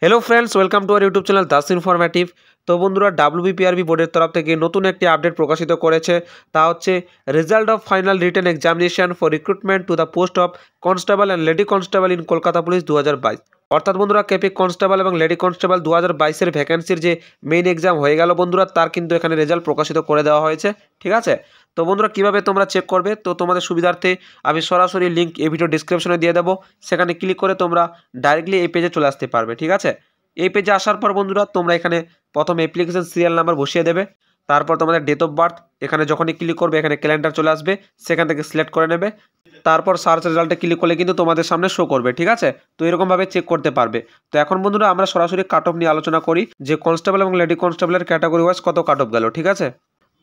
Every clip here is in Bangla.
Hello friends welcome to our YouTube channel Das informative. तो बंधुरा WBPRB बोर्डেर तरफ থেকে নতুন একটি আপডেট প্রকাশিত করেছে, তা হচ্ছে result of final written examination for recruitment to the post of constable and lady constable in Kolkata police 2022। অর্থাৎ বন্ধুরা কেপি কনস্টেবল এবং লেডি কনস্টেবল 2022 ভ্যাকেন্সির যে মেইন এক্সাম হয়ে গেল বন্ধুরা, তার কিন্তু এখানে রেজাল্ট প্রকাশিত করে দেওয়া হয়েছে। ঠিক আছে, তো বন্ধুরা কিভাবে তোমরা চেক করবে, তো তোমাদের সুবিধার্থে আমি সরাসরি লিঙ্ক এই ভিডিও ডিসক্রিপশনে দিয়ে দেবো, সেখানে ক্লিক করে তোমরা ডাইরেক্টলি এই পেজে চলে আসতে পারবে। ঠিক আছে, এই পেজে আসার পর বন্ধুরা তোমরা এখানে প্রথমে অ্যাপ্লিকেশন সিরিয়াল নাম্বার বসিয়ে দেবে, তারপর তোমাদের ডেট অফ বার্থ এখানে যখনই ক্লিক করবে এখানে ক্যালেন্ডার চলে আসবে, সেখান থেকে সিলেক্ট করে নেবে, তারপর সার্চ রেজাল্টে ক্লিক করলে কিন্তু তোমাদের সামনে শো করবে। ঠিক আছে, তো এরকমভাবে চেক করতে পারবে। তো এখন বন্ধুরা আমরা সরাসরি কাট অফ নিয়ে আলোচনা করি যে কনস্টেবল এবং লেডি কনস্টেবলের ক্যাটাগরি ওয়াইজ কত কাট অফ গেল। ঠিক আছে,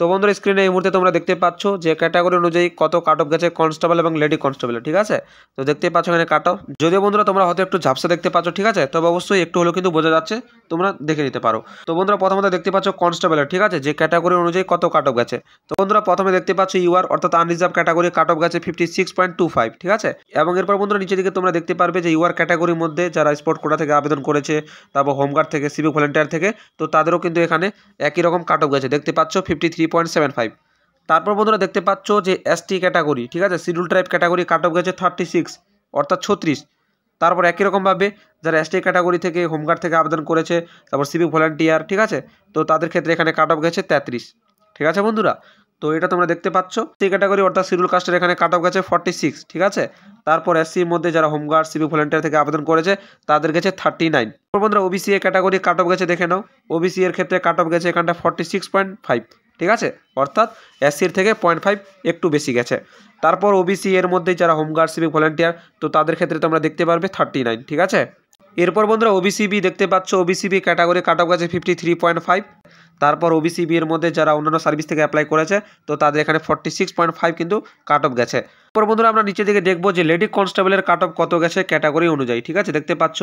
তো বন্ধুরা স্ক্রিনে এই মুহূর্তে তোমরা দেখতে পাচ্ছ যে ক্যাটাগরি অনুযায়ী কত কাট অফ গেছে কনস্টেবল এবং লেডি কনস্টেবলের। ঠিক আছে, তো দেখতে পাচ্ছ এখানে কাট অফ, যদিও বন্ধুরা তোমরা হয়তো একটু ঝাপসা দেখতে পাচ্ছ। ঠিক আছে, তবে অবশ্যই একটু হলেও কিন্তু বোঝা যাচ্ছে, তোমরা দেখে নিতে পারো। তো বন্ধুরা প্রথমত দেখতে পাচ্ছ কনস্টেবলের, ঠিক আছে, যে ক্যাটাগরি অনুযায়ী কত কাট অফ গেছে। তো বন্ধুরা প্রথমে দেখতে পাচ্ছ ইউআর অর্থাৎ আনরিজার্ভ ক্যাটাগরি কাট অফ গেছে 56.25। ঠিক আছে, এবং এরপর বন্ধুরা নিচের দিকে তোমরা দেখতে পারবে যে ইউআর ক্যাটাগরির মধ্যে যারা স্পোর্ট কোটা থেকে আবেদন করেছে, তারপর হোমগার্ড থেকে, সিভিক ভলেন্টিয়ার থেকে, তো তাদেরও কিন্তু এখানে একই রকম কাট অফ গেছে, দেখতে পাচ্ছ 53.75। তারপর বন্ধুরা দেখতে পাচ্ছ যে এসটি ক্যাটাগরি, ঠিক আছে, শিডিউল ট্রাইব ক্যাটাগরি কাট অফ গেছে 36 অর্থাৎ 36। তারপর একই রকমভাবে যারা এসটি ক্যাটাগরি থেকে হোমগার্ড থেকে আবেদন করেছে, তারপর সিভিক ভলান্টিয়ার, ঠিক আছে, তো তাদের ক্ষেত্রে এখানে কাট অফ গেছে 33। ঠিক আছে বন্ধুরা, তো এটা তোমরা দেখতে পাচ্ছ সেই ক্যাটাগরি অর্থাৎ শিডিউল কাস্টের এখানে কাট অফ গেছে 46। ঠিক আছে, তারপর এসসির মধ্যে যারা হোমগার্ড সিভিক ভলান্টিয়ার থেকে আবেদন করেছে তাদের গেছে 39। বন্ধুরা OBC A category cut off গেছে দেখে নাও, ওবিসি এর ক্ষেত্রে কাট অফ গেছে এখানটা 46.5। ঠিক আছে, অর্থাৎ এসসির থেকে 0.5 একটু বেশি গেছে। তারপর ওবিসি এর মধ্যে যারা হোমগার্ড সিভিক ভলান্টিয়ার, তো তাদের ক্ষেত্রে তোমরা দেখতে পারবে 39। ঠিক আছে, এরপর বন্ধুরা ওবিসিবি দেখতে পাচ্ছ, ওবিসিবি ক্যাটাগরি কাট অফ গেছে 53.5। তারপর ওবিসিবি এর মধ্যে যারা অন্যান্য সার্ভিস থেকে অ্যাপ্লাই করেছে, তো তাদের এখানে 46.5 কিন্তু কাট অফ গেছে। তারপর বন্ধুরা আমরা নিচে দিকে দেখবো যে লেডি কনস্টেবলের কাট অফ কত গেছে ক্যাটাগরি অনুযায়ী। ঠিক আছে, দেখতে পাচ্ছ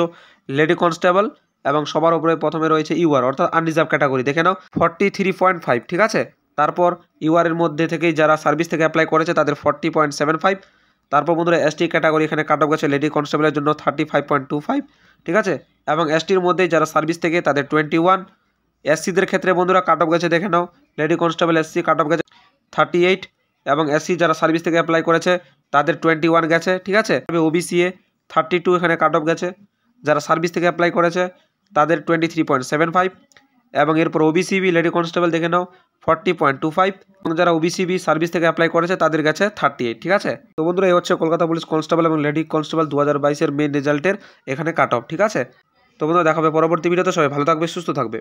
লেডি কনস্টেবল এবং সবার উপরে প্রথমে রয়েছে ইউআর অর্থাৎ আনরিজার্ভ ক্যাটাগরি, দেখে নাও 43.5। ঠিক আছে, তারপর ইউআর এর মধ্যে থেকেই যারা সার্ভিস থেকে অ্যাপ্লাই করেছে তাদের 40.75। তারপর বন্ধুরা এসটি ক্যাটাগরি এখানে কাট অফ গেছে লেডি কনস্টেবলের জন্য 35.25। ঠিক আছে, এবং এসটির মধ্যে যারা সার্ভিস থেকে তাদের 21। এসসিদের ক্ষেত্রে বন্ধুরা কাট অফ গেছে দেখে নাও, lady constable SC cut off গেছে 38, এবং এসসি যারা সার্ভিস থেকে অ্যাপ্লাই করেছে তাদের 21 গেছে। ঠিক আছে, ওবিসি এ 32 এখানে কাট অফ গেছে, যারা সার্ভিস থেকে অ্যাপ্লাই করেছে তাদের 23.75, এবং এরপর ওবিসিবি লেডি কনস্টেবল দেখে নাও 40.25, এবং যারা ওবিসিবি সার্ভিস থেকে অ্যাপ্লাই করেছে তাদের গেছে 38। ঠিক আছে, তো বন্ধুরা এই হচ্ছে কলকাতা পুলিশ কনস্টেবল এবং লেডি কনস্টেবল 2022 মেইন রেজাল্টের এখানে কাট অফ। ঠিক আছে, তো বন্ধুরা দেখাবে পরবর্তী ভিডিওতে, সবাই ভালো থাকবে, সুস্থ থাকবে।